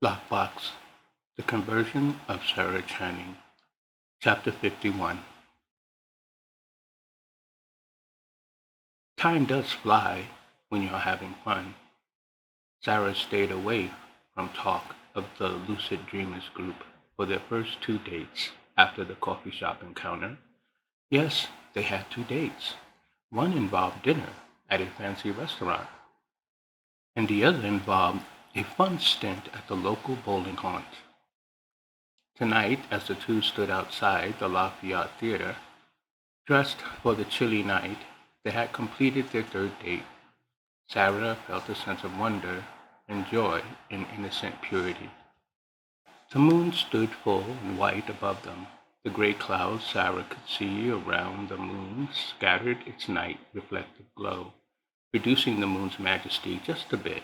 Lockbox, The Conversion of Sara Channing, Chapter 51. Time does fly when you're having fun. Sara stayed away from talk of the Lucid Dreamers group for their first 2 dates after the coffee shop encounter. Yes, they had 2 dates. One involved dinner at a fancy restaurant, and the other involved a fun stint at the local bowling haunt. Tonight, as the two stood outside the Lafayette Theater, dressed for the chilly night, they had completed their third date. Sara felt a sense of wonder and joy in innocent purity. The moon stood full and white above them. The gray clouds Sara could see around the moon scattered its night reflective glow, reducing the moon's majesty just a bit.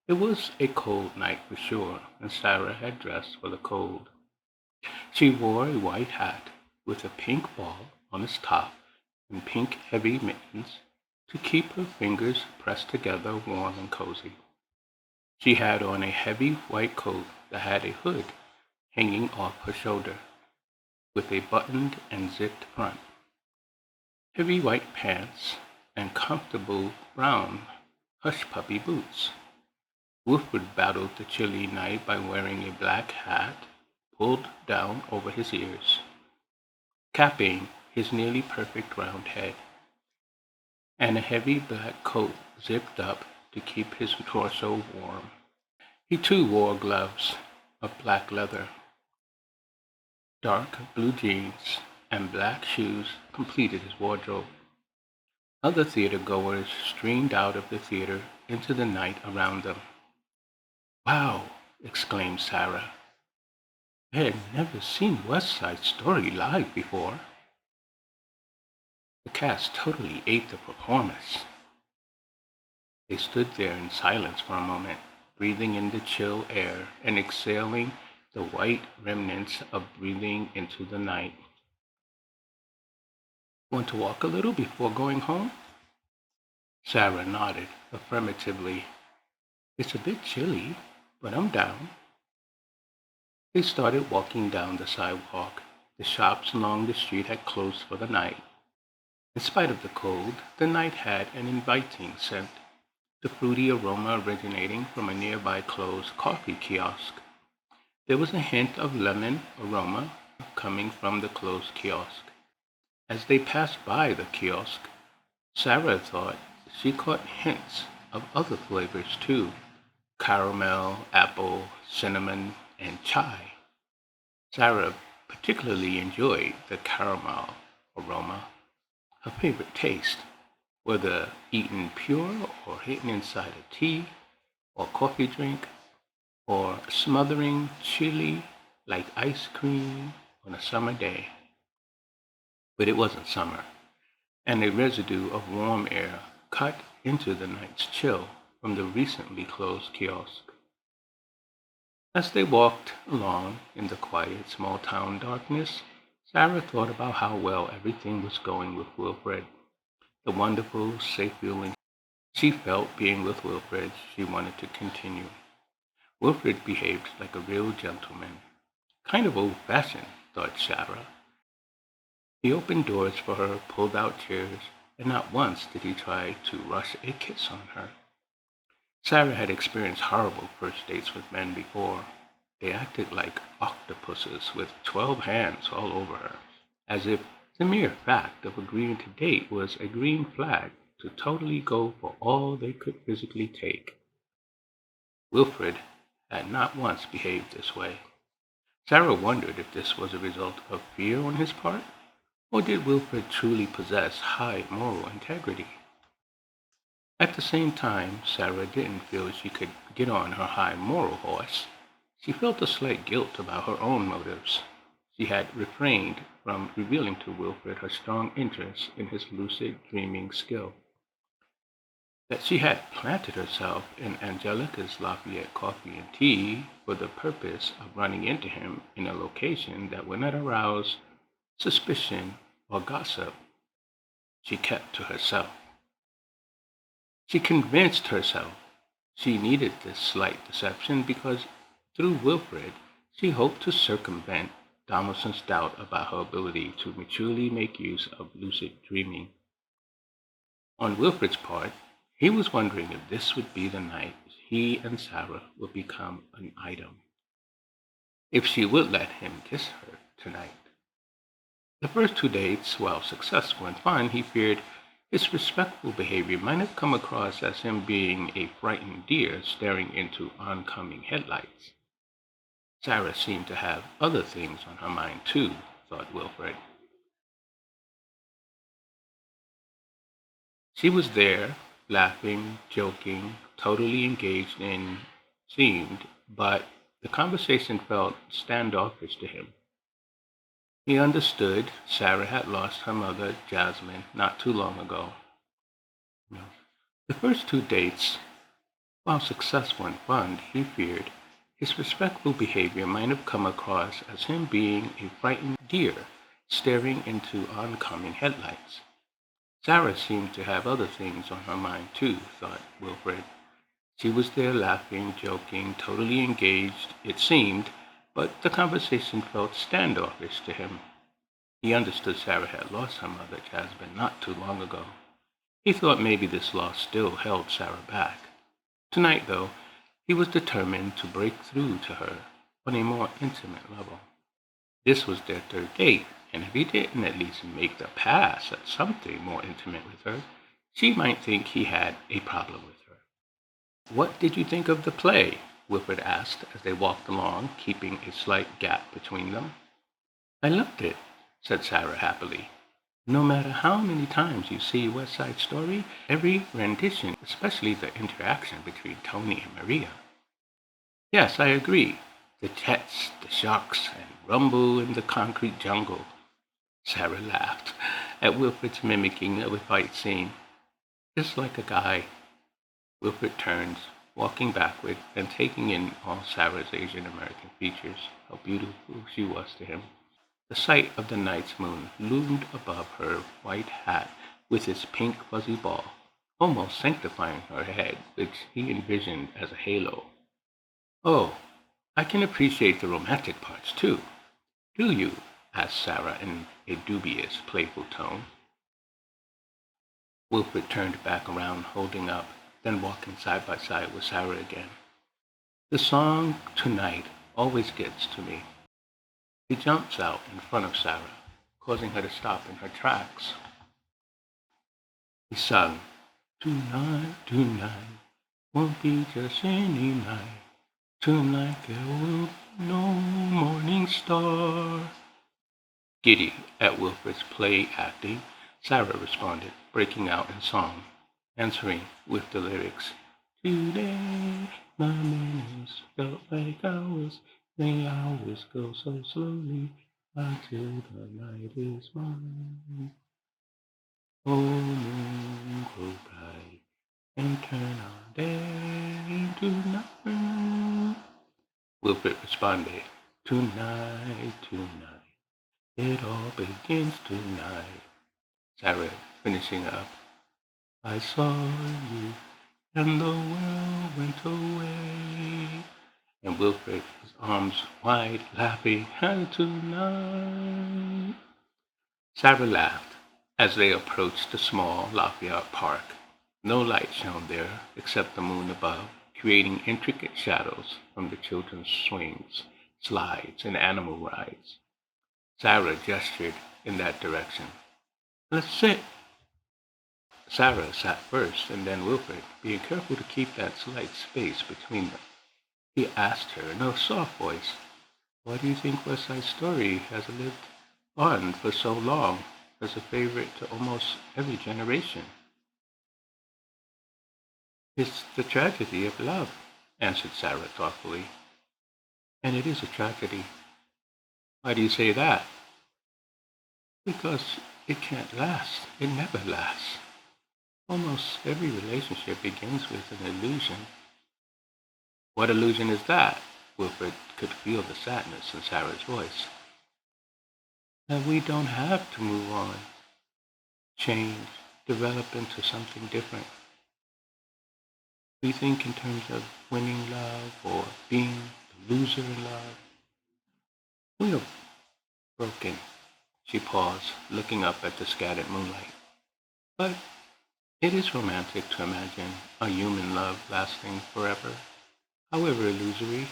It was a cold night for sure, and Sara had dressed for the cold. She wore a white hat with a pink ball on its top and pink heavy mittens to keep her fingers pressed together warm and cozy. She had on a heavy white coat that had a hood hanging off her shoulder, with a buttoned and zipped front, heavy white pants, and comfortable brown hush-puppy boots. Wilfred battled the chilly night by wearing a black hat pulled down over his ears, capping his nearly perfect round head, and a heavy black coat zipped up to keep his torso warm. He too wore gloves of black leather. Dark blue jeans and black shoes completed his wardrobe. Other theater goers streamed out of the theater into the night around them. "Wow!" exclaimed Sara. "I had never seen West Side Story live before." The cast totally ate the performance. They stood there in silence for a moment, breathing in the chill air and exhaling the white remnants of breathing into the night. "Want to walk a little before going home?" Sara nodded affirmatively. "It's a bit chilly, but I'm down." They started walking down the sidewalk. The shops along the street had closed for the night. In spite of the cold, the night had an inviting scent, the fruity aroma originating from a nearby closed coffee kiosk. There was a hint of lemon aroma coming from the closed kiosk. As they passed by the kiosk, Sara thought she caught hints of other flavors too: caramel, apple, cinnamon, and chai. Sara particularly enjoyed the caramel aroma, her favorite taste, whether eaten pure or hidden inside a tea or coffee drink, or smothering chili like ice cream on a summer day. But it wasn't summer, and a residue of warm air cut into the night's chill from the recently closed kiosk. As they walked along in the quiet small-town darkness, Sara thought about how well everything was going with Wilfred, the wonderful, safe feeling she felt being with Wilfred. She wanted to continue. Wilfred behaved like a real gentleman. Kind of old-fashioned, thought Sara. He opened doors for her, pulled out chairs, and not once did he try to rush a kiss on her. Sara had experienced horrible first dates with men before. They acted like octopuses with 12 hands all over her, as if the mere fact of agreeing to date was a green flag to totally go for all they could physically take. Wilfred had not once behaved this way. Sara wondered if this was a result of fear on his part, or did Wilfred truly possess high moral integrity? At the same time, Sara didn't feel she could get on her high moral horse. She felt a slight guilt about her own motives. She had refrained from revealing to Wilfred her strong interest in his lucid dreaming skill. That she had planted herself in Angelica's Lafayette Coffee and Tea for the purpose of running into him in a location that would not arouse suspicion or gossip, she kept to herself. She convinced herself she needed this slight deception because Through Wilfred, she hoped to circumvent Donaldson's doubt about her ability to maturely make use of lucid dreaming. On Wilfred's part, he was wondering if this would be the night he and Sara would become an item, if she would let him kiss her tonight. The first 2 dates, while successful and fun, he feared his respectful behavior might have come across as him being a frightened deer staring into oncoming headlights. Sara seemed to have other things on her mind too, thought Wilfred. She was there, laughing, joking, totally engaged in seemed, but the conversation felt standoffish to him. He understood Sara had lost her mother, Jasmine, not too long ago. No. The first 2 dates, while successful and fun, he feared his respectful behavior might have come across as him being a frightened deer staring into oncoming headlights. Sara seemed to have other things on her mind too, thought Wilfred. She was there laughing, joking, totally engaged, it seemed, but the conversation felt standoffish to him. He understood Sara had lost her mother, Jasmine, not too long ago. He thought maybe this loss still held Sara back. Tonight, though, he was determined to break through to her on a more intimate level. This was their third date, and if he didn't at least make the pass at something more intimate with her, she might think he had a problem with her. "What did you think of the play?" Wilfred asked as they walked along, keeping a slight gap between them. "I loved it," said Sara happily. "No matter how many times you see West Side Story, every rendition, especially the interaction between Tony and Maria." "Yes, I agree. The jets, the sharks, and rumble in the concrete jungle." Sara laughed at Wilfred's mimicking of a fight scene. "Just like a guy." Wilfred turns, walking backward and taking in all Sara's Asian American features, how beautiful she was to him. The sight of the night's moon loomed above her white hat with its pink fuzzy ball, almost sanctifying her head, which he envisioned as a halo. "Oh, I can appreciate the romantic parts too." "Do you?" asked Sara in a dubious, playful tone. Wilfred turned back around, holding up, then walking side by side with Sara again. "The song Tonight always gets to me." He jumps out in front of Sara, causing her to stop in her tracks. He sung, "Tonight, tonight, won't be just any night. Tonight there will be no morning star." Giddy at Wilfred's play acting, Sara responded, breaking out in song, answering with the lyrics, "Today my minutes felt like hours. The hours go so slowly until the night is mine. Oh, moon, grow bright and turn our day into night." Wilfred responded, "Tonight, tonight, it all begins tonight." Sara finishing up, "I saw you and the world went away." And Wilfred, his arms wide, laughing, "And tonight." Sara laughed as they approached the small Lafayette Park. No light shone there except the moon above, creating intricate shadows from the children's swings, slides, and animal rides. Sara gestured in that direction. "Let's sit." Sara sat first, and then Wilfred, being careful to keep that slight space between them. He asked her in a soft voice, "Why do you think West Side Story has lived on for so long as a favorite to almost every generation?" "It's the tragedy of love," answered Sara thoughtfully. "And it is a tragedy." "Why do you say that?" "Because it can't last. It never lasts. Almost every relationship begins with an illusion." "What illusion is that?" Wilfred could feel the sadness in Sara's voice. "That we don't have to move on, change, develop into something different. We think in terms of winning love or being the loser in love. We are broken. She paused, looking up at the scattered moonlight. But it is romantic to imagine a human love lasting forever, however illusory.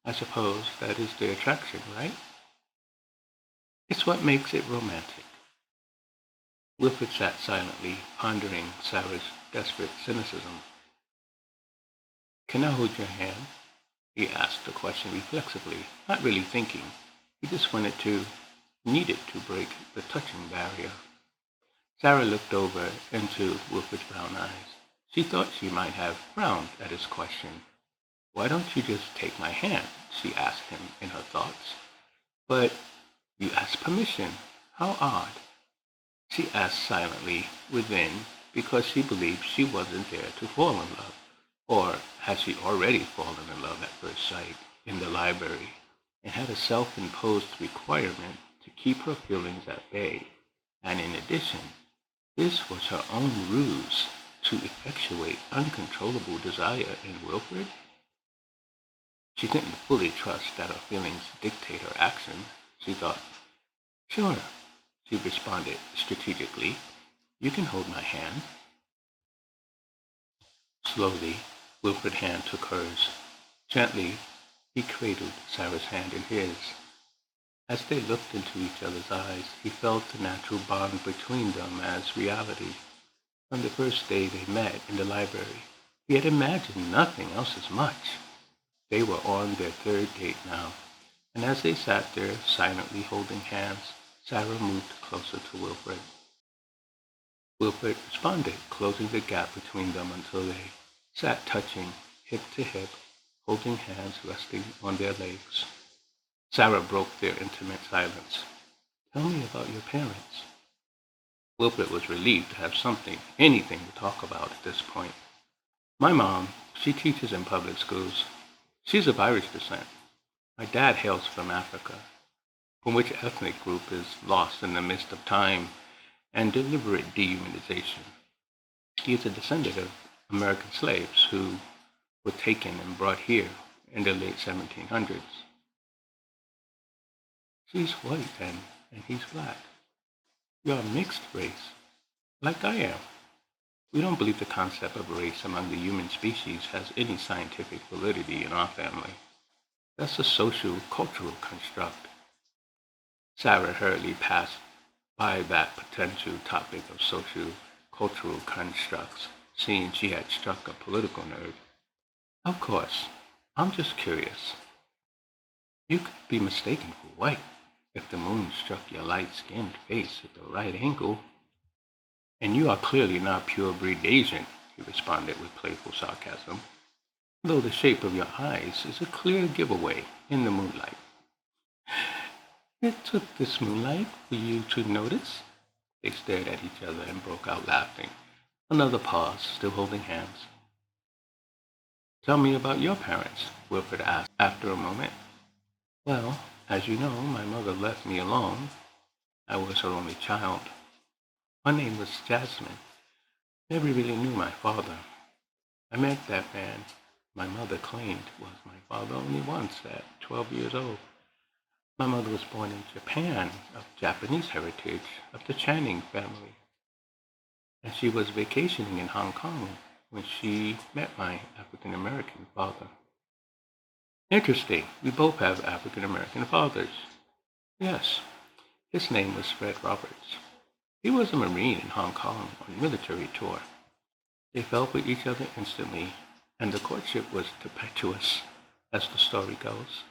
I suppose that is the attraction, right? It's what makes it romantic. Wilfred sat silently, pondering Sarah's desperate cynicism. Can I hold your hand? He asked the question reflexively, not really thinking. He just needed to break the touching barrier. Sarah looked over into Wilfred's brown eyes. She thought she might have frowned at his question. Why don't you just take my hand? She asked him in her thoughts. But you asked permission. How odd. She asked silently within because she believed she wasn't there to fall in love. Or had she already fallen in love at first sight in the library and had a self-imposed requirement to keep her feelings at bay? And in addition, this was her own ruse to effectuate uncontrollable desire in Wilfred? She didn't fully trust that her feelings dictate her actions. She thought, sure, she responded strategically. You can hold my hand. Slowly, Wilfred's hand took hers. Gently, he cradled Sarah's hand in his. As they looked into each other's eyes, he felt the natural bond between them as reality. From the first day they met in the library, he had imagined nothing else as much. They were on their third date now, and as they sat there silently holding hands, Sarah moved closer to Wilfred. Wilfred responded, closing the gap between them until they sat touching, hip to hip, holding hands resting on their legs. Sarah broke their intimate silence. Tell me about your parents. Wilfred was relieved to have anything to talk about at this point. My mom, she teaches in public schools. She's of Irish descent. My dad hails from Africa, from which ethnic group is lost in the midst of time and deliberate dehumanization. He is a descendant of American slaves who were taken and brought here in the late 1700s. She's white and he's black. You're a mixed race, like I am. We don't believe the concept of race among the human species has any scientific validity in our family. That's a social, cultural construct. Sarah hurriedly passed by that potential topic of social, cultural constructs, seeing she had struck a political nerve. Of course, I'm just curious. You could be mistaken for white if the moon struck your light-skinned face at the right angle. And you are clearly not pure-breed Asian, he responded with playful sarcasm, though the shape of your eyes is a clear giveaway in the moonlight. It took this moonlight for you to notice. They stared at each other and broke out laughing. Another pause, still holding hands. Tell me about your parents, Wilfred asked after a moment. Well, as you know, my mother left me alone. I was her only child. My name was Jasmine. Never really knew my father. I met that man my mother claimed was my father only once at 12 years old. My mother was born in Japan, of Japanese heritage, of the Channing family. And she was vacationing in Hong Kong when she met my African American father. Interesting. We both have African American fathers. Yes. His name was Fred Roberts. He was a Marine in Hong Kong on military tour. They fell for each other instantly, and the courtship was tempestuous, as the story goes.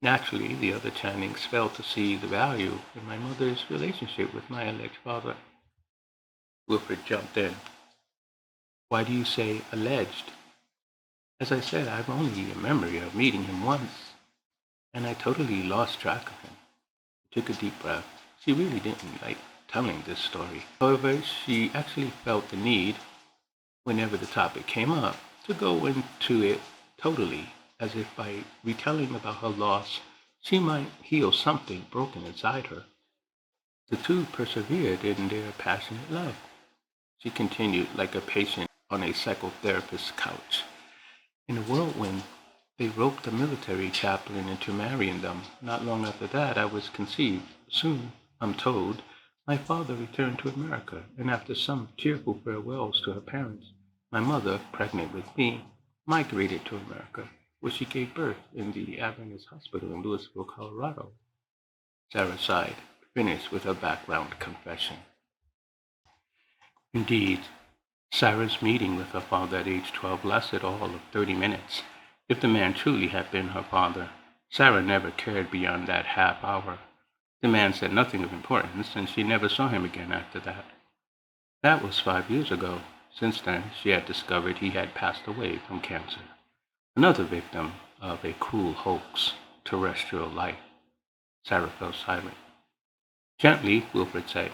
Naturally, the other Channings failed to see the value in my mother's relationship with my alleged father. Wilfred jumped in. Why do you say alleged? As I said, I've only a memory of meeting him once, and I totally lost track of him. She took a deep breath. She really didn't like telling this story. However, she actually felt the need, whenever the topic came up, to go into it totally, as if by retelling about her loss, she might heal something broken inside her. The two persevered in their passionate love. She continued like a patient on a psychotherapist's couch. In a whirlwind They roped the military chaplain into marrying them. Not long after that, I was conceived. Soon, I'm told, my father returned to America, and after some tearful farewells to her parents, my mother, pregnant with me, migrated to America, where she gave birth in the Adventist Hospital in Louisville, Colorado. Sarah sighed, finished with her background confession. Indeed, Sarah's meeting with her father at age 12 lasted all of 30 minutes. If the man truly had been her father, Sarah never cared beyond that half hour. The man said nothing of importance, and she never saw him again after that. That was 5 years ago. Since then, she had discovered he had passed away from cancer, another victim of a cruel hoax, terrestrial life. Sarah fell silent. Gently, Wilfred said,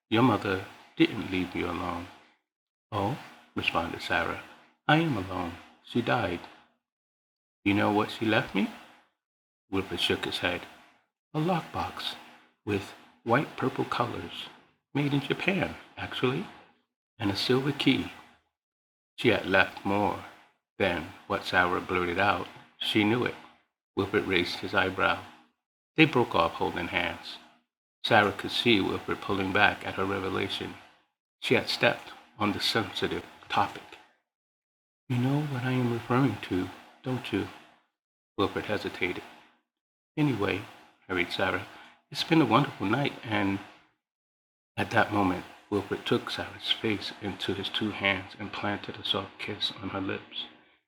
"Your mother didn't leave you alone." "Oh," responded Sarah, "I am alone. She died." "You know what she left me?" Wilfred shook his head. "A lockbox with white purple colors, made in Japan, actually, and a silver key." She had left more than what Sarah blurted out. She knew it. Wilfred raised his eyebrow. They broke off holding hands. Sarah could see Wilfred pulling back at her revelation. She had stepped on the sensitive topic. "You know what I am referring to, don't you?" Wilfred hesitated. "Anyway," hurried Sarah, "it's been a wonderful night, and—" At that moment, Wilfred took Sarah's face into his two hands and planted a soft kiss on her lips.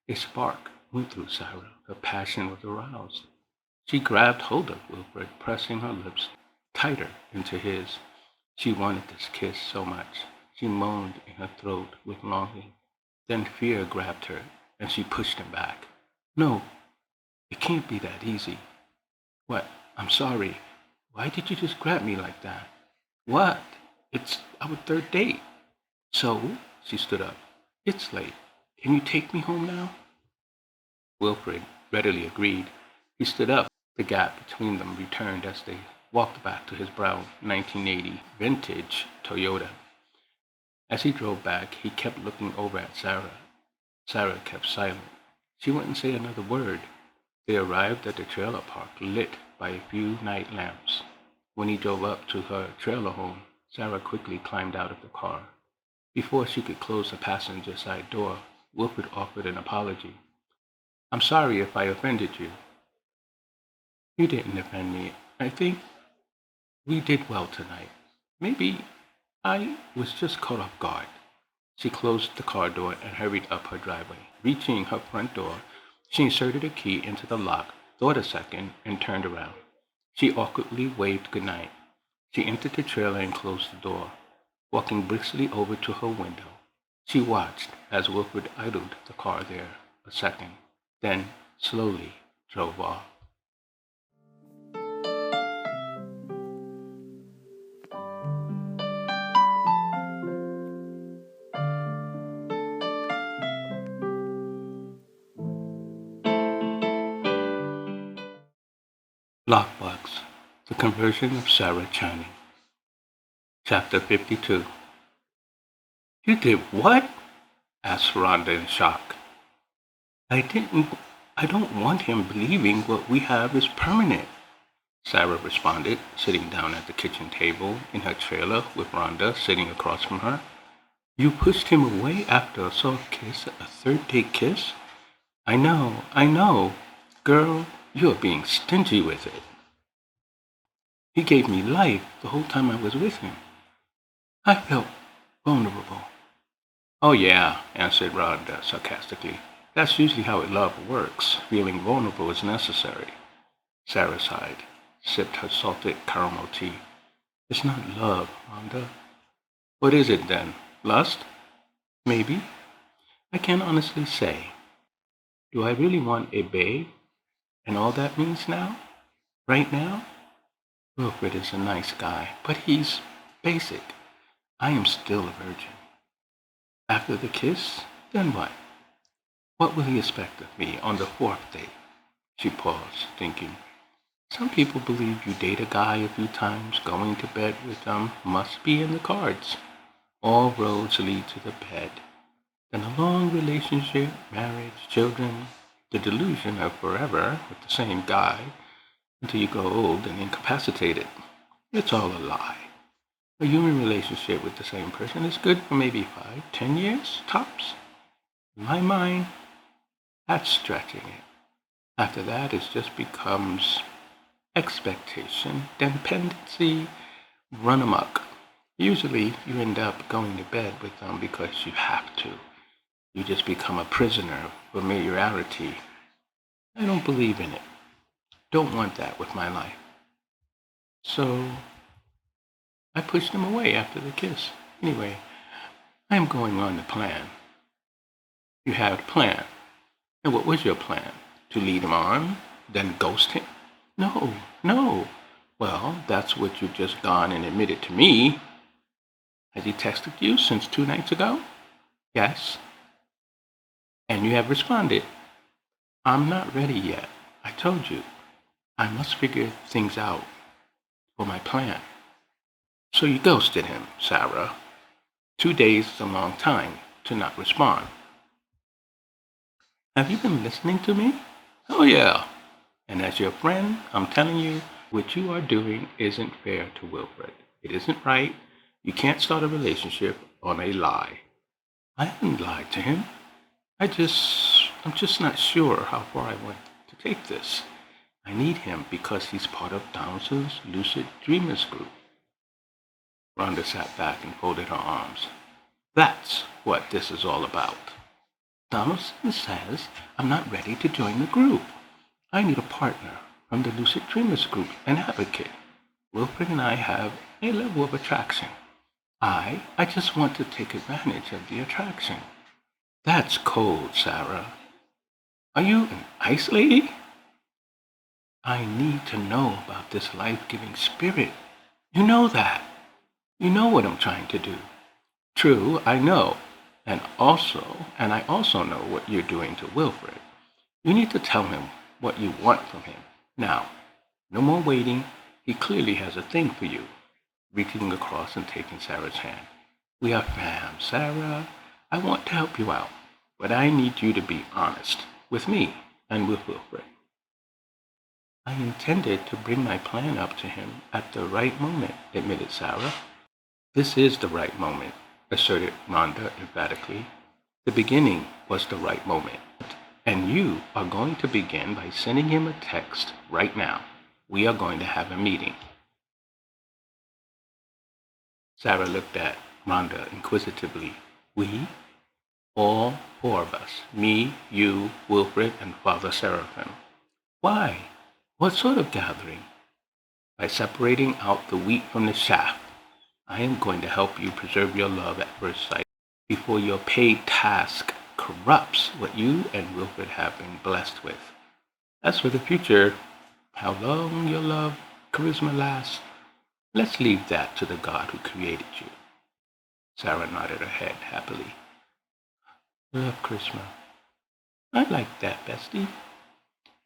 A spark went through Sarah. Her passion was aroused. She grabbed hold of Wilfred, pressing her lips tighter into his. She wanted this kiss so much. She moaned in her throat with longing. Then fear grabbed her, and she pushed him back. "No, it can't be that easy." "What? I'm sorry. Why did you just grab me like that?" "What? It's our third date." "So?" She stood up. "It's late. Can you take me home now?" Wilfred readily agreed. He stood up. The gap between them returned as they walked back to his brown 1980 vintage Toyota. As he drove back, he kept looking over at Sarah. Sarah kept silent. She wouldn't say another word. They arrived at the trailer park, lit by a few night lamps. When he drove up to her trailer home, Sarah quickly climbed out of the car. Before she could close the passenger side door, Wilfred offered an apology. "I'm sorry if I offended you." "You didn't offend me. I think we did well tonight. Maybe I was just caught off guard." She closed the car door and hurried up her driveway. Reaching her front door, she inserted a key into the lock, thought a second, and turned around. She awkwardly waved goodnight. She entered the trailer and closed the door. Walking briskly over to her window, she watched as Wilfred idled the car there a second, then slowly drove off. Lockbox, the conversion of Sara Channing. Chapter 52. "You did what?" asked Rhonda in shock. I didn't. I don't want him believing what we have is permanent," Sarah responded, sitting down at the kitchen table in her trailer with Rhonda sitting across from her. "You pushed him away after a soft kiss, a third date kiss?" I know. Girl, you're being stingy with it. He gave me life the whole time I was with him. I felt vulnerable." "Oh yeah," answered Rhonda sarcastically. "That's usually how love works. Feeling vulnerable is necessary." Sarah sighed, sipped her salted caramel tea. "It's not love, Rhonda." "What is it then? Lust?" "Maybe. I can't honestly say. Do I really want a babe? And all that means now? Right now? Wilfred is a nice guy, but he's basic. I am still a virgin. After the kiss, then what? What will he expect of me on the fourth date?" She paused, thinking. Some people believe you date a guy a few times, going to bed with them must be in the cards. All roads lead to the bed. Then a long relationship, marriage, children. The delusion of forever with the same guy until you grow old and incapacitated. It's all a lie. A human relationship with the same person is good for maybe 5, 10 years, tops. In my mind, that's stretching it. After that, it just becomes expectation, dependency, run amok. Usually, you end up going to bed with them because you have to. You just become a prisoner of familiarity. I don't believe in it. Don't want that with my life. So, I pushed him away after the kiss. Anyway, I am going on the plan. You had a plan. And what was your plan? To lead him on, then ghost him? No, no. Well, that's what you've just gone and admitted to me. Has he texted you since 2 nights ago? Yes. And you have responded. I'm not ready yet. I told you. I must figure things out for my plan. So you ghosted him, Sara. 2 days is a long time to not respond. Have you been listening to me? Oh yeah. And as your friend, I'm telling you, what you are doing isn't fair to Wilfred. It isn't right. You can't start a relationship on a lie. I haven't lied to him. I'm just not sure how far I want to take this. I need him because he's part of Donaldson's Lucid Dreamers group. Rhonda sat back and folded her arms. That's what this is all about. Donaldson says I'm not ready to join the group. I need a partner from the Lucid Dreamers group, an advocate. Wilfred and I have a level of attraction. I just want to take advantage of the attraction. That's cold, Sara. Are you an ice lady? I need to know about this life-giving spirit. You know that. You know what I'm trying to do. True, I know. And I also know what you're doing to Wilfred. You need to tell him what you want from him. Now, no more waiting. He clearly has a thing for you. Reaching across and taking Sara's hand. We are fam, Sara. I want to help you out, but I need you to be honest with me and with Wilfred. I intended to bring my plan up to him at the right moment, admitted Sara. This is the right moment, asserted Rhonda emphatically. The beginning was the right moment. And you are going to begin by sending him a text right now. We are going to have a meeting. Sara looked at Rhonda inquisitively. We? All 4 of us. Me, you, Wilfred, and Father Seraphim. Why? What sort of gathering? By separating out the wheat from the chaff. I am going to help you preserve your love at first sight before your paid task corrupts what you and Wilfred have been blessed with. As for the future, how long your love, charisma lasts, let's leave that to the God who created you. Sara nodded her head happily. Love charisma. I like that, bestie.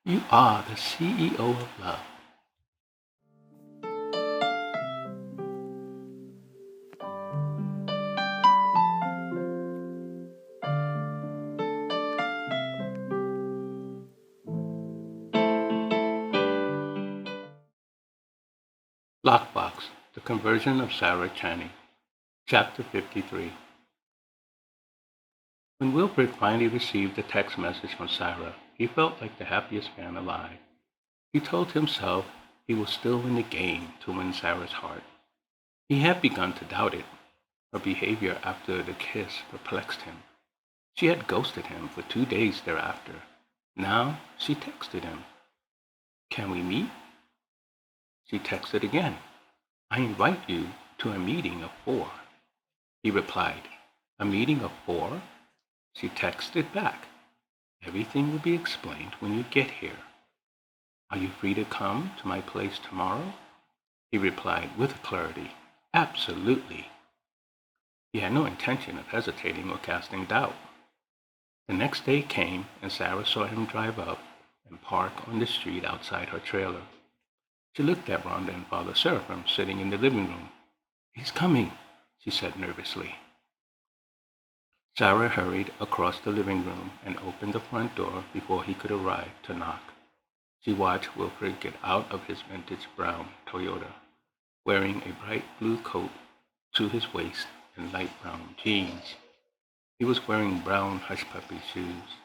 You are the CEO of love. Lockbox, The Conversion of Sara Channing. Chapter 53. When Wilfred finally received the text message from Sara, he felt like the happiest man alive. He told himself he was still in the game to win Sara's heart. He had begun to doubt it. Her behavior after the kiss perplexed him. She had ghosted him for 2 days thereafter. Now she texted him. Can we meet? She texted again. I invite you to a meeting of 4. He replied, a meeting of 4? She texted back. Everything will be explained when you get here. Are you free to come to my place tomorrow? He replied with clarity, absolutely. He had no intention of hesitating or casting doubt. The next day came, and Sara saw him drive up and park on the street outside her trailer. She looked at Rhonda and Father Seraphim sitting in the living room. He's coming, she said nervously. Sarah hurried across the living room and opened the front door before he could arrive to knock. She watched Wilfred get out of his vintage brown Toyota, wearing a bright blue coat to his waist and light brown jeans. He was wearing brown hush-puppy shoes.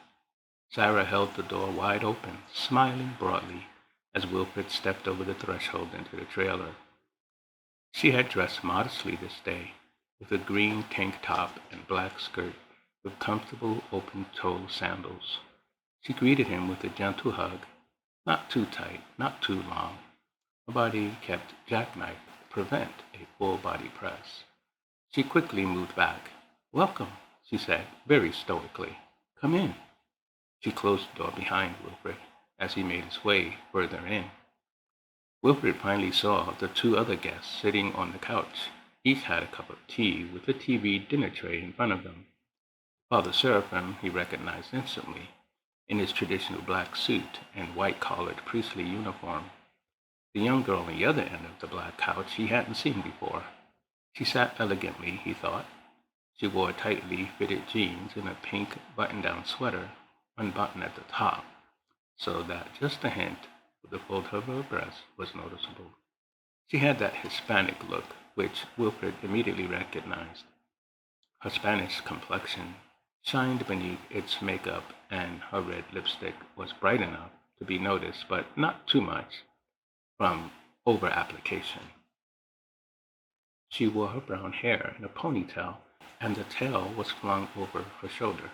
Sarah held the door wide open, smiling broadly as Wilfred stepped over the threshold into the trailer. She had dressed modestly this day, with a green tank top and black skirt with comfortable open-toe sandals. She greeted him with a gentle hug, not too tight, not too long. Her body kept jackknife to prevent a full-body press. She quickly moved back. "Welcome," she said, very stoically. "Come in." She closed the door behind Wilfred as he made his way further in. Wilfred finally saw the two other guests sitting on the couch. Each had a cup of tea with a TV dinner tray in front of them. Father Seraphim he recognized instantly, in his traditional black suit and white-collared priestly uniform. The young girl on the other end of the black couch he hadn't seen before. She sat elegantly, he thought. She wore tightly fitted jeans and a pink button-down sweater, unbuttoned at the top, so that just a hint of the fold of her breast was noticeable. She had that Hispanic look, which Wilfred immediately recognized. Her Spanish complexion shined beneath its makeup, and her red lipstick was bright enough to be noticed, but not too much, from over-application. She wore her brown hair in a ponytail, and the tail was flung over her shoulder.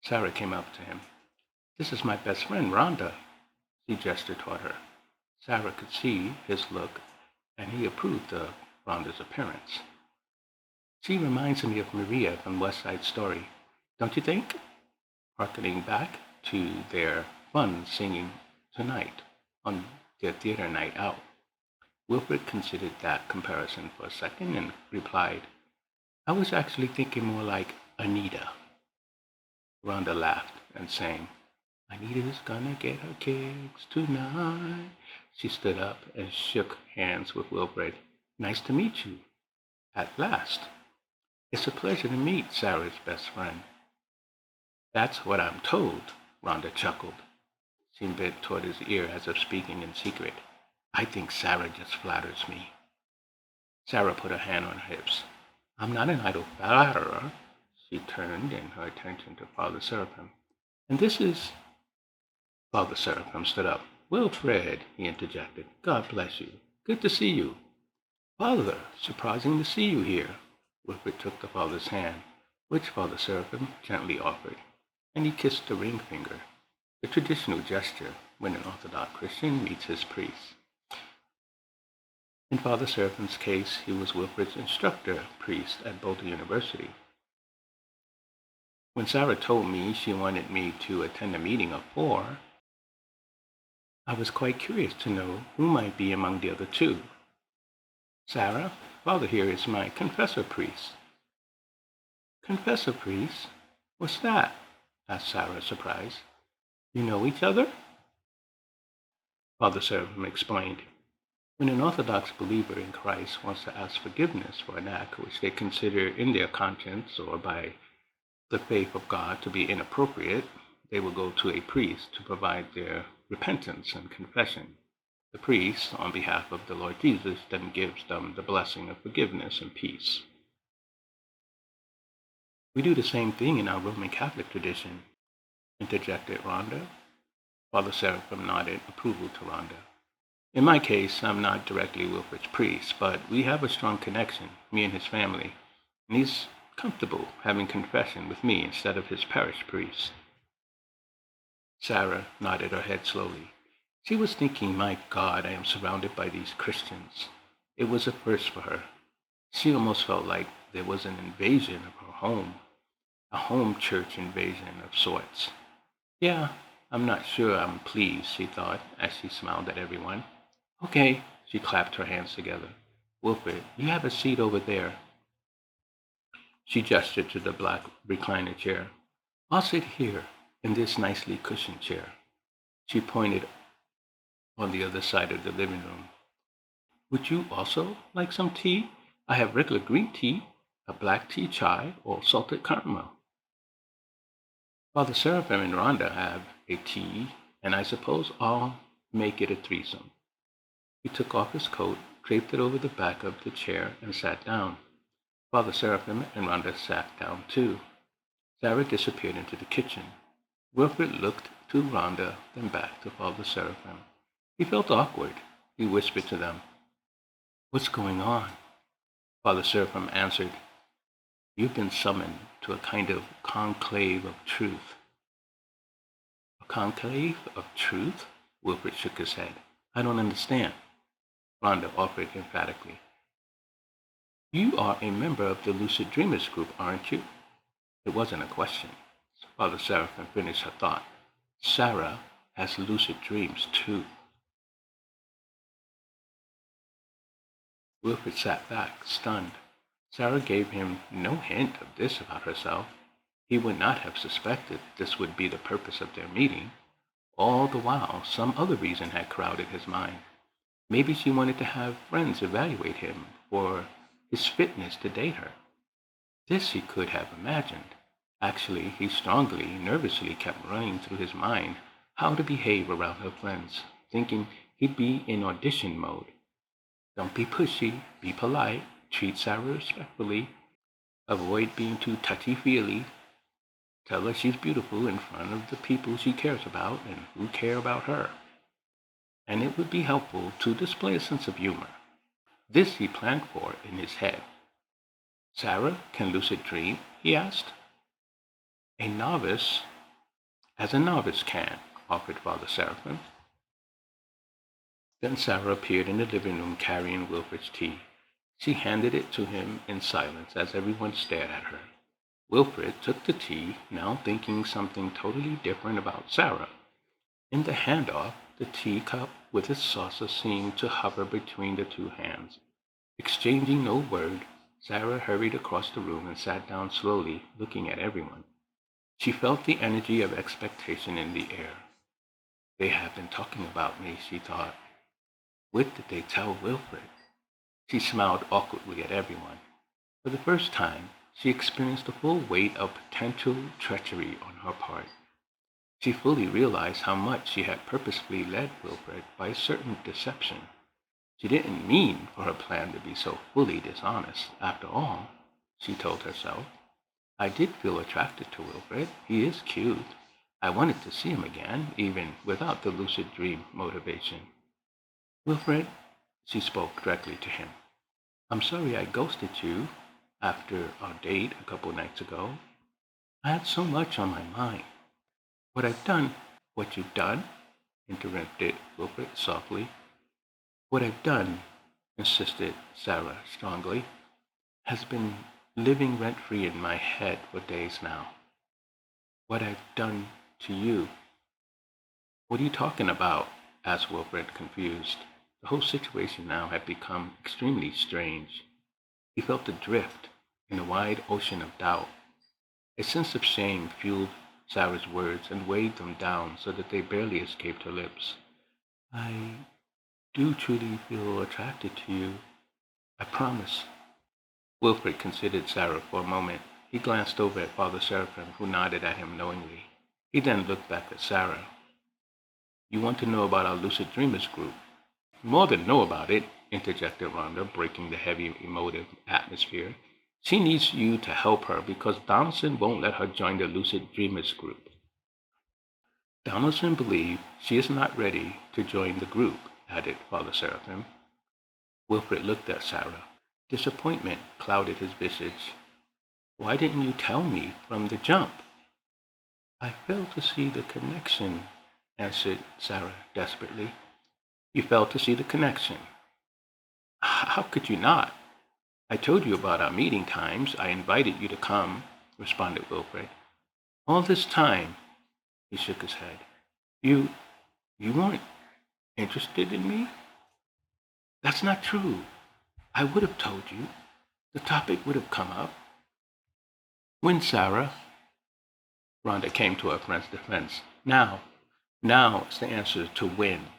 Sarah came up to him. "This is my best friend, Rhonda." She gestured toward her. Sarah could see his look, and he approved of Rhonda's appearance. "She reminds me of Maria from West Side Story, don't you think?" Harkening back to their fun singing tonight on their theater night out. Wilfred considered that comparison for a second and replied, "I was actually thinking more like Anita." Rhonda laughed and sang, "Anita's gonna get her kicks tonight." She stood up and shook hands with Wilfred. "Nice to meet you. At last." "It's a pleasure to meet Sarah's best friend." "That's what I'm told," Rhonda chuckled. She bent toward his ear as if speaking in secret. "I think Sarah just flatters me." Sarah put her hand on her hips. "I'm not an idle flatterer." She turned in her attention to Father Seraphim. "And this is—" Father Seraphim stood up. "Wilfred," he interjected, "God bless you. Good to see you." "Father, surprising to see you here." Wilfred took the father's hand, which Father Seraphim gently offered, and he kissed the ring finger, the traditional gesture when an Orthodox Christian meets his priest. In Father Seraphim's case, he was Wilfred's instructor priest at Boulder University. When Sarah told me she wanted me to attend a meeting of 4, I was quite curious to know who might be among the other two. "Sarah, Father here is my confessor priest." "Confessor priest? What's that?" asked Sarah, surprised. "You know each other?" Father Seraphim explained. When an Orthodox believer in Christ wants to ask forgiveness for an act which they consider in their conscience or by the faith of God to be inappropriate, they will go to a priest to provide their repentance and confession. The priest, on behalf of the Lord Jesus, then gives them the blessing of forgiveness and peace. "We do the same thing in our Roman Catholic tradition," interjected Rhonda. Father Seraphim nodded approval to Rhonda. "In my case, I'm not directly Wilfred's priest, but we have a strong connection, me and his family, and he's comfortable having confession with me instead of his parish priest." Sarah nodded her head slowly. She was thinking, my God, I am surrounded by these Christians. It was a first for her. She almost felt like there was an invasion of her home, a home church invasion of sorts. "Yeah, I'm not sure I'm pleased," she thought as she smiled at everyone. "Okay," she clapped her hands together. "Wilfred, you have a seat over there." She gestured to the black recliner chair. "I'll sit here, in this nicely cushioned chair." She pointed on the other side of the living room. "Would you also like some tea? I have regular green tea, a black tea chai, or salted caramel." Father Seraphim and Rhonda have a tea, and I suppose I'll make it a threesome. He took off his coat, draped it over the back of the chair, and sat down. Father Seraphim and Rhonda sat down too. Sara disappeared into the kitchen. Wilfred looked to Rhonda, then back to Father Seraphim. He felt awkward. He whispered to them, "What's going on?" Father Seraphim answered, "You've been summoned to a kind of conclave of truth." "A conclave of truth?" Wilfred shook his head. "I don't understand." Rhonda offered emphatically, "You are a member of the Lucid Dreamers group, aren't you?" It wasn't a question. Father Seraphim finished her thought. "Sara has lucid dreams, too." Wilfred sat back, stunned. Sara gave him no hint of this about herself. He would not have suspected this would be the purpose of their meeting. All the while, some other reason had crowded his mind. Maybe she wanted to have friends evaluate him for his fitness to date her. This he could have imagined. Actually, he strongly, nervously kept running through his mind how to behave around her friends, thinking he'd be in audition mode. Don't be pushy, be polite, treat Sara respectfully, avoid being too touchy-feely, tell her she's beautiful in front of the people she cares about and who care about her. And it would be helpful to display a sense of humor. This he planned for in his head. "Sara can lucid dream?" he asked. "A novice, as a novice can," offered Father Seraphim. Then Sara appeared in the living room carrying Wilfred's tea. She handed it to him in silence as everyone stared at her. Wilfred took the tea, now thinking something totally different about Sara. In the handoff, the teacup with its saucer seemed to hover between the two hands. Exchanging no word, Sara hurried across the room and sat down slowly, looking at everyone. She felt the energy of expectation in the air. "They have been talking about me," she thought. What did they tell Wilfred? She smiled awkwardly at everyone. For the first time, she experienced the full weight of potential treachery on her part. She fully realized how much she had purposefully led Wilfred by a certain deception. She didn't mean for her plan to be so fully dishonest. After all, she told herself, I did feel attracted to Wilfred. He is cute. I wanted to see him again, even without the lucid dream motivation. "Wilfred," she spoke directly to him, "I'm sorry I ghosted you after our date a couple nights ago. I had so much on my mind. What I've done—" "What you've done?" interrupted Wilfred softly. "What I've done," insisted Sara strongly, "has been living rent-free in my head for days now. What I've done to you." "What are you talking about?" asked Wilfred, confused. The whole situation now had become extremely strange. He felt adrift in a wide ocean of doubt. A sense of shame fueled Sara's words and weighed them down so that they barely escaped her lips. "I do truly feel attracted to you. I promise." Wilfred considered Sara for a moment. He glanced over at Father Seraphim, who nodded at him knowingly. He then looked back at Sara. "You want to know about our Lucid Dreamers group?" "More than know about it," interjected Rhonda, breaking the heavy emotive atmosphere. "She needs you to help her because Donaldson won't let her join the Lucid Dreamers group." "Donaldson believes she is not ready to join the group," added Father Seraphim. Wilfred looked at Sara. Disappointment clouded his visage. "Why didn't you tell me from the jump?" "I failed to see the connection," answered Sara desperately. "You failed to see the connection? How could you not? I told you about our meeting times. I invited you to come," responded Wilfred. "All this time," he shook his head, You weren't interested in me?" "That's not true. I would have told you. The topic would have come up." "When, Sara?" Rhonda came to her friend's defense. Now. Now is the answer to when.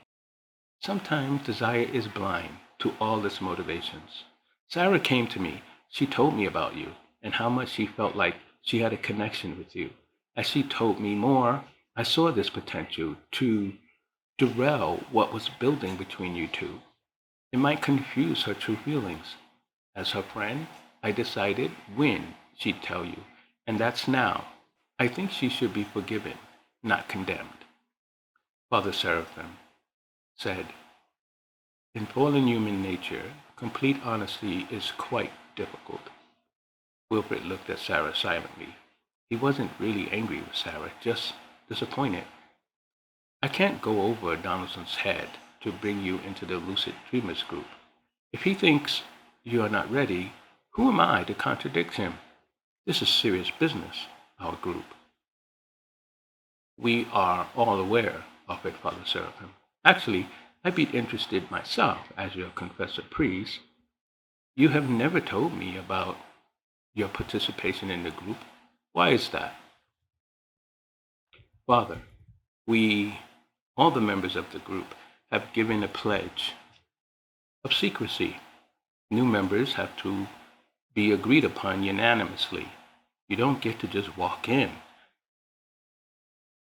Sometimes desire is blind to all its motivations. Sara came to me. She told me about you and how much she felt like she had a connection with you. As she told me more, I saw this potential to derail what was building between you two. It might confuse her true feelings. As her friend, I decided when she'd tell you, and that's now. I think she should be forgiven, not condemned. Father Seraphim said, in fallen human nature, complete honesty is quite difficult. Wilfred looked at Sara silently. He wasn't really angry with Sara, just disappointed. I can't go over Donaldson's head to bring you into the Lucid Dreamers group. If he thinks you are not ready, who am I to contradict him? This is serious business, our group. We are all aware of it, Father Seraphim. Actually, I'd be interested myself as your confessor priest. You have never told me about your participation in the group. Why is that? Father, we, all the members of the group, have given a pledge of secrecy. New members have to be agreed upon unanimously. You don't get to just walk in.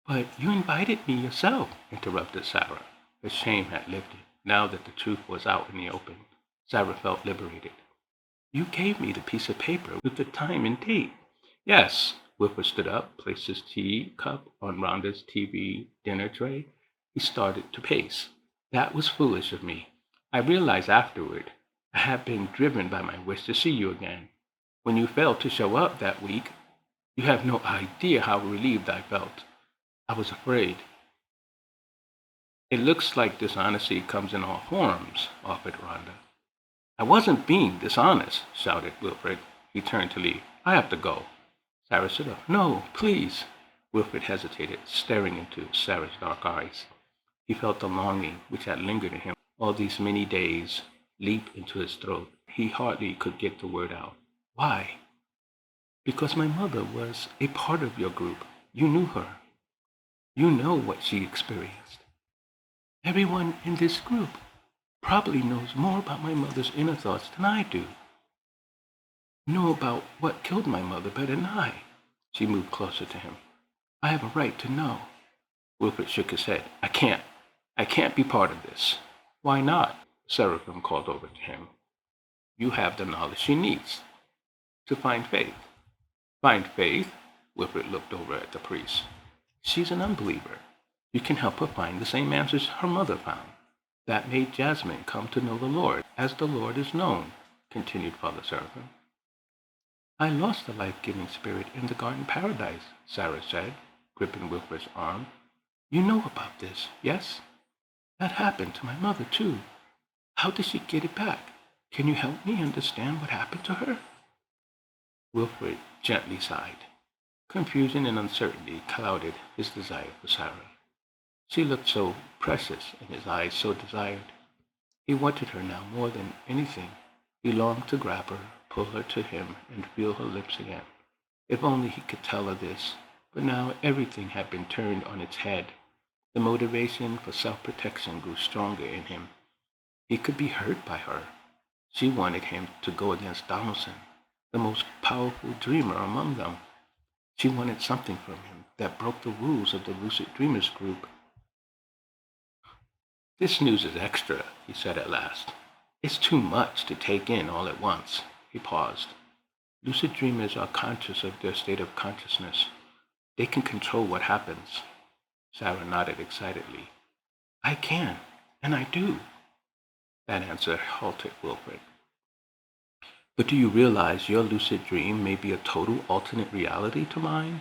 But you invited me yourself, interrupted Sara. Her shame had lifted. Now that the truth was out in the open, Sara felt liberated. You gave me the piece of paper with the time and date. Yes. Wilfred stood up, placed his tea cup on Rhonda's TV dinner tray. He started to pace. That was foolish of me. I realized afterward I had been driven by my wish to see you again. When you failed to show up that week, you have no idea how relieved I felt. I was afraid. It looks like dishonesty comes in all forms, offered Rhonda. I wasn't being dishonest, shouted Wilfred. He turned to leave. I have to go. Sara stood up. No, please. Wilfred hesitated, staring into Sara's dark eyes. He felt the longing which had lingered in him all these many days leap into his throat. He hardly could get the word out. Why? Because my mother was a part of your group. You knew her. You know what she experienced. Everyone in this group probably knows more about my mother's inner thoughts than I do. Know about what killed my mother better than I. She moved closer to him. I have a right to know. Wilfred shook his head. I can't be part of this. Why not? Seraphim called over to him. You have the knowledge she needs to find faith. Find faith? Wilfred looked over at the priest. She's an unbeliever. You can help her find the same answers her mother found. That made Jasmine come to know the Lord, as the Lord is known, continued Father Seraphim. I lost the life-giving spirit in the garden paradise, Sara said, gripping Wilfred's arm. You know about this, yes? That happened to my mother, too. How did she get it back? Can you help me understand what happened to her? Wilfred gently sighed. Confusion and uncertainty clouded his desire for Sara. She looked so precious and his eyes so desired. He wanted her now more than anything. He longed to grab her, pull her to him, and feel her lips again. If only he could tell her this. But now everything had been turned on its head. The motivation for self-protection grew stronger in him. He could be hurt by her. She wanted him to go against Donaldson, the most powerful dreamer among them. She wanted something from him that broke the rules of the Lucid Dreamers group. This news is extra, he said at last. It's too much to take in all at once. He paused. Lucid dreamers are conscious of their state of consciousness. They can control what happens. Sara nodded excitedly. I can, and I do. That answer halted Wilfred. But do you realize your lucid dream may be a total alternate reality to mine?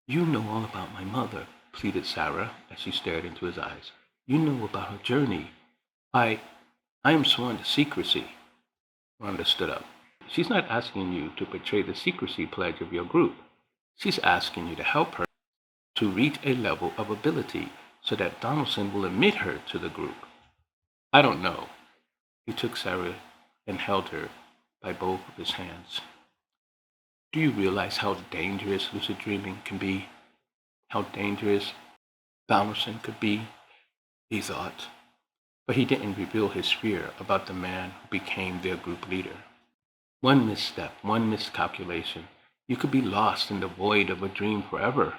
You know all about my mother, pleaded Sara as she stared into his eyes. You know about her journey. I am sworn to secrecy. Rhonda stood up. She's not asking you to betray the secrecy pledge of your group. She's asking you to help her to reach a level of ability so that Donaldson will admit her to the group. I don't know. He took Sara and held her by both of his hands. Do you realize how dangerous lucid dreaming can be? How dangerous Donaldson could be? He thought. But he didn't reveal his fear about the man who became their group leader. One misstep, one miscalculation, You could be lost in the void of a dream forever.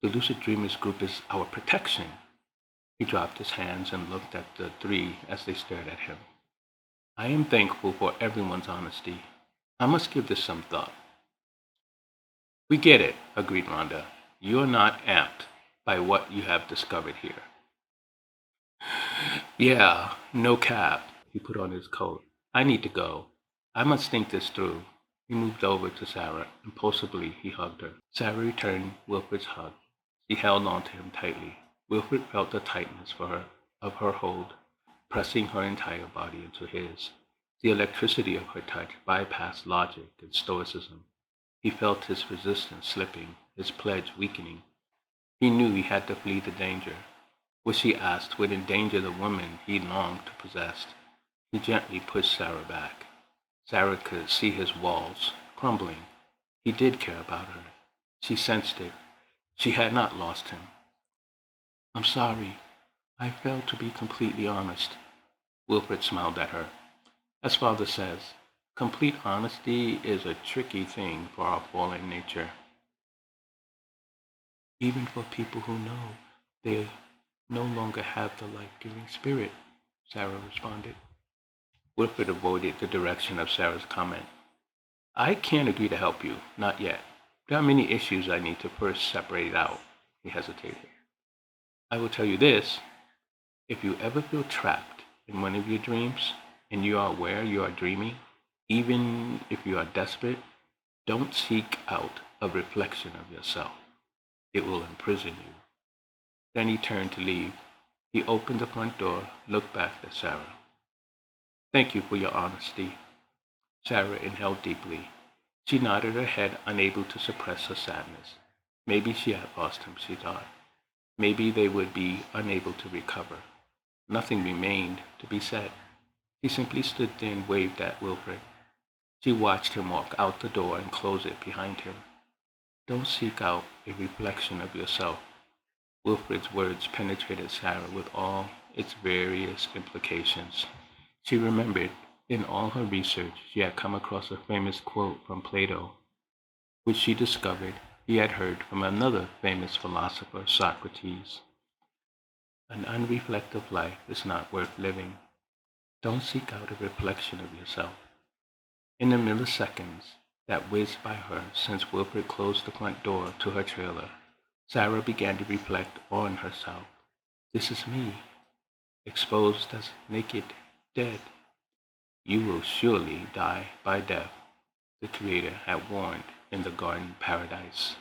The lucid dreamers group is our protection. He dropped his hands and looked at the three as they stared at him. I am thankful for everyone's honesty. I must give this some thought. We get it, agreed Rhonda. You're not amped by what you have discovered here. Yeah, no cap. He put on his coat. I need to go. I must think this through. He moved over to Sara. Impulsively, he hugged her. Sara returned Wilfred's hug. She held on to him tightly. Wilfred felt the tightness of her hold, pressing her entire body into his. The electricity of her touch bypassed logic and stoicism. He felt his resistance slipping, his pledge weakening. He knew he had to flee the danger, which he asked would endanger the woman he longed to possess. He gently pushed Sara back. Sara could see his walls crumbling. He did care about her. She sensed it. She had not lost him. I'm sorry. I failed to be completely honest. Wilfred smiled at her. As father says, complete honesty is a tricky thing for our fallen nature. Even for people who know they no longer have the life-giving spirit, Sara responded. Wilfred avoided the direction of Sara's comment. I can't agree to help you, not yet. There are many issues I need to first separate out. He hesitated. I will tell you this. If you ever feel trapped in one of your dreams and you are aware you are dreaming, even if you are desperate, don't seek out a reflection of yourself. It will imprison you. Then he turned to leave. He opened the front door, looked back at Sara. Thank you for your honesty. Sara inhaled deeply. She nodded her head, unable to suppress her sadness. Maybe she had lost him, she thought. Maybe they would be unable to recover. Nothing remained to be said. She simply stood there and waved at Wilfred. She watched him walk out the door and close it behind him. Don't seek out a reflection of yourself. Wilfred's words penetrated Sara with all its various implications. She remembered in all her research she had come across a famous quote from Plato, which she discovered he had heard from another famous philosopher, Socrates. An unreflective life is not worth living. Don't seek out a reflection of yourself. In the milliseconds that whizzed by her since Wilfred closed the front door to her trailer, Sara began to reflect on herself. This is me, exposed as naked, dead. You will surely die by death, the Creator had warned in the garden paradise.